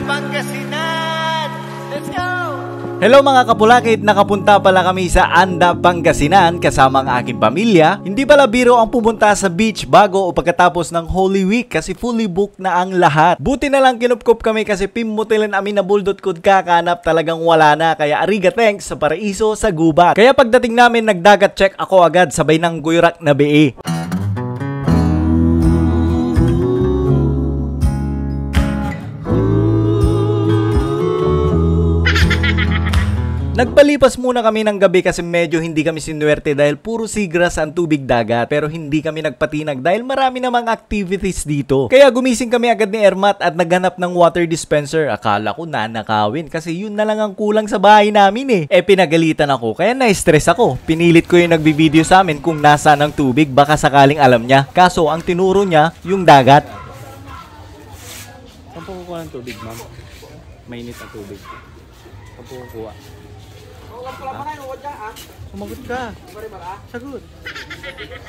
Anda, Pangasinan! Let's go! Hello mga kapulakit, nakapunta pala kami sa Anda, Pangasinan kasama ang aking pamilya. Hindi pala biro ang pumunta sa beach bago o pagkatapos ng Holy Week kasi fully booked na ang lahat. Buti na lang kinupkup kami kasi pimmutilan amin na buldot kud kakanap talagang wala na. Kaya ariga thanks sa paraiso sa gubat. Kaya pagdating namin nagdagat check ako agad sabay ng guyrak na bee. Nagpalipas muna kami ng gabi kasi medyo hindi kami sinuwerte dahil puro sigras ang tubig dagat pero hindi kami nagpatinag dahil marami namang activities dito. Kaya gumising kami agad ni Ermat at naghanap ng water dispenser. Akala ko nanakawin kasi yun na lang ang kulang sa bahay namin eh. Pinagalitan ako kaya na-stress ako. Pinilit ko yung nagbibideo sa amin kung nasaan ang tubig baka sakaling alam niya. Kaso ang tinuro niya yung dagat. Saan po kukuha ng tubig, ma'am? Mainit ang tubig. Saan po kukuha? Sumagot ka. Sagot.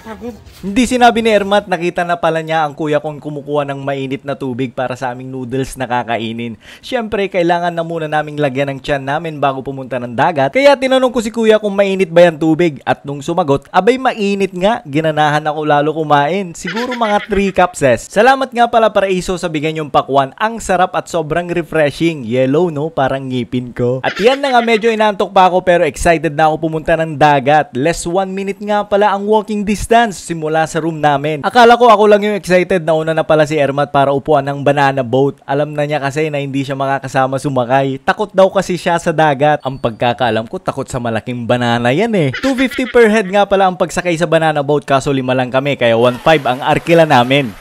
Sagot. Hindi sinabi ni Ermat, nakita na pala niya ang kuya kong kumukuha ng mainit na tubig para sa aming noodles na kakainin. Siyempre, kailangan na muna naming lagyan ng tiyan namin bago pumunta ng dagat. Kaya tinanong ko si kuya kung mainit ba yung tubig. At nung sumagot, abay mainit nga. Ginanahan ako lalo kumain. Siguro mga 3 cups. Salamat nga pala Paraiso sa bigyan yung pakwan. Ang sarap at sobrang refreshing. Yellow no, parang ngipin ko. At yan na nga, medyo inantok pa ako pero excited na ako pumunta ng dagat. Less 1 minute nga pala ang walking distance simula sa room namin. Akala ko ako lang yung excited, nauna na pala si Ermat para upuan ng banana boat. Alam na niya kasi na hindi siya makakasama sumakay. Takot daw kasi siya sa dagat. Ang pagkakaalam ko, takot sa malaking banana yan eh. 250 per head nga pala ang pagsakay sa banana boat kaso 5 lang kami kaya 1.5 ang arkila namin.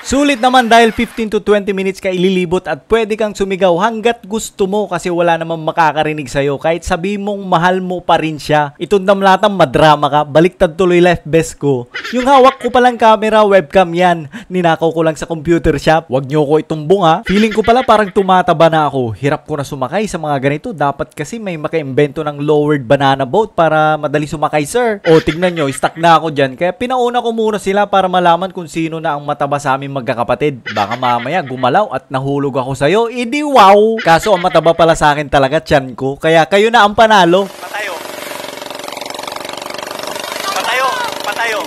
Sulit naman dahil 15 to 20 minutes ka ililibot at pwede kang sumigaw hanggat gusto mo kasi wala namang makakarinig sa'yo. Kahit sabi mong mahal mo pa rin siya. Itong latang madrama ka, baliktad tuloy life best ko. Yung hawak ko palang camera, webcam yan. Ninakaw ko lang sa computer shop. Wag nyo ko itumbong ha. Feeling ko pala parang tumataba na ako. Hirap ko na sumakay sa mga ganito. Dapat kasi may maka-invento ng lowered banana boat para madali sumakay sir. O tignan nyo, stuck na ako dyan. Kaya pinauna ko muna sila para malaman kung sino na ang mataba sa amin magkakapatid. Baka mamaya gumalaw at nahulog ako sa'yo. Idi wow! Kaso ang mataba pala sa akin talaga tiyan ko. Kaya kayo na ang panalo. Patayo. Patayo. Patayo.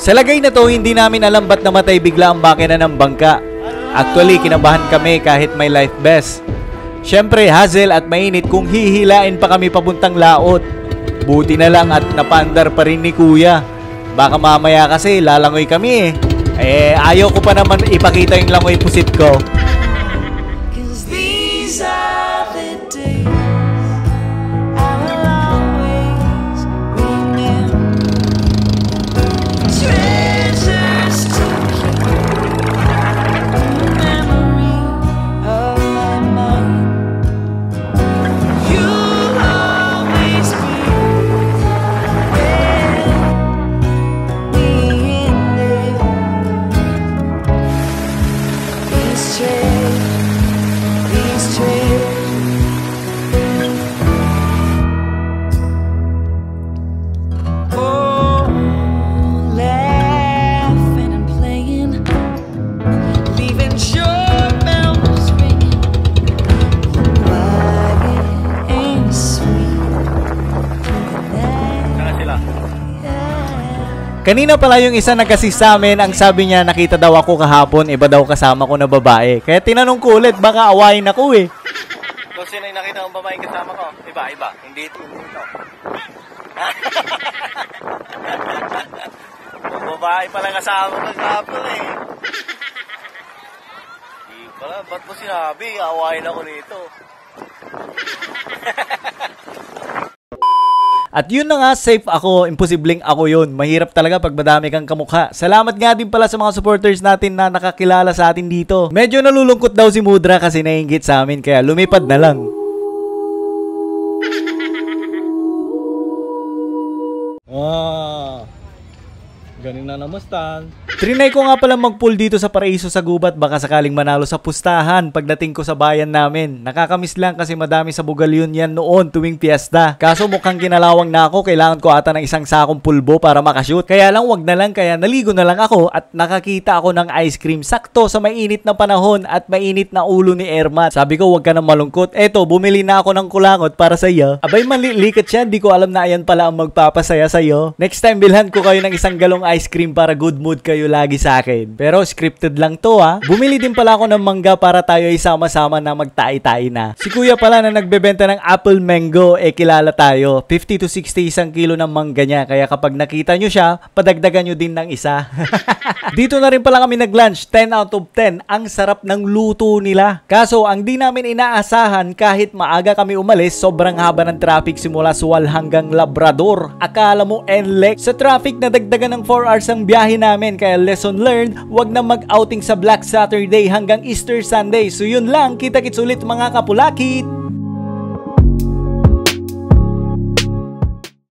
Sa lagay na to, hindi namin alam ba't namatay bigla ang makina ng bangka. Actually, kinabahan kami kahit may life vest. Siyempre, hassle at mainit kung hihilain pa kami papuntang laot. Buti na lang at napandar pa rin ni kuya. Baka mamaya kasi lalangoy kami eh. Ayaw ko pa naman ipakita yung langoy pusit ko. Kanina pala yung isa nag-assist sa amin, ang sabi niya nakita daw ako kahapon, iba daw kasama ko na babae. Kaya tinanong ko ulit, baka awayin ako eh. Kung sino yung nakita kong babae kasama ko? Iba. Hindi ito. Babae pala kasama ko kahapon eh. Hindi pala, ba't mo sinabi? Awayin ako nito. At yun na nga, safe ako, imposibleng ako yun. Mahirap talaga pag madami kang kamukha. Salamat nga din pala sa mga supporters natin na nakakilala sa atin dito. Medyo nalulungkot daw si Mudra kasi naiinggit sa amin kaya lumipad na lang. galing na namastan. Trinay ko nga pala mag-pool dito sa Paraiso sa gubat, baka sakaling manalo sa pustahan pagdating ko sa bayan namin. Nakakamiss lang kasi madami sa Bugalyon yan noon tuwing piyesta. Kaso mukhang kinalawang na ako, kailangan ko ata ng isang sakong pulbo para makashoot. Kaya lang wag na lang, kaya naligo na lang ako at nakakita ako ng ice cream sakto sa mainit na panahon at mainit na ulo ni Ermat. Sabi ko wag ka na malungkot. Eto, bumili na ako ng kulangot para sa iyo. Abay manlilikat siya, di ko alam na ayan pala ang magpapasaya sa iyo. Next time bilhan ko kayo ng isang galong ice cream para good mood kayo lagi sa akin. Pero scripted lang to ha. Bumili din pala ako ng mangga para tayo ay sama-sama na magtai-tai na. Si kuya pala na nagbebenta ng apple mango, kilala tayo. 50 to 60 isang kilo ng mangga niya. Kaya kapag nakita nyo siya, padagdagan nyo din ng isa. Dito na rin pala kami nag-lunch. 10 out of 10. Ang sarap ng luto nila. Kaso ang di namin inaasahan, kahit maaga kami umalis, sobrang haba ng traffic simula Sual hanggang Labrador. Akala mo NLEX. Sa traffic na dagdagan ng 4 hours ang biyahe namin. Kaya lesson learned, wag na mag-outing sa Black Saturday hanggang Easter Sunday. So yun lang, kita-kits ulit mga kapulakit!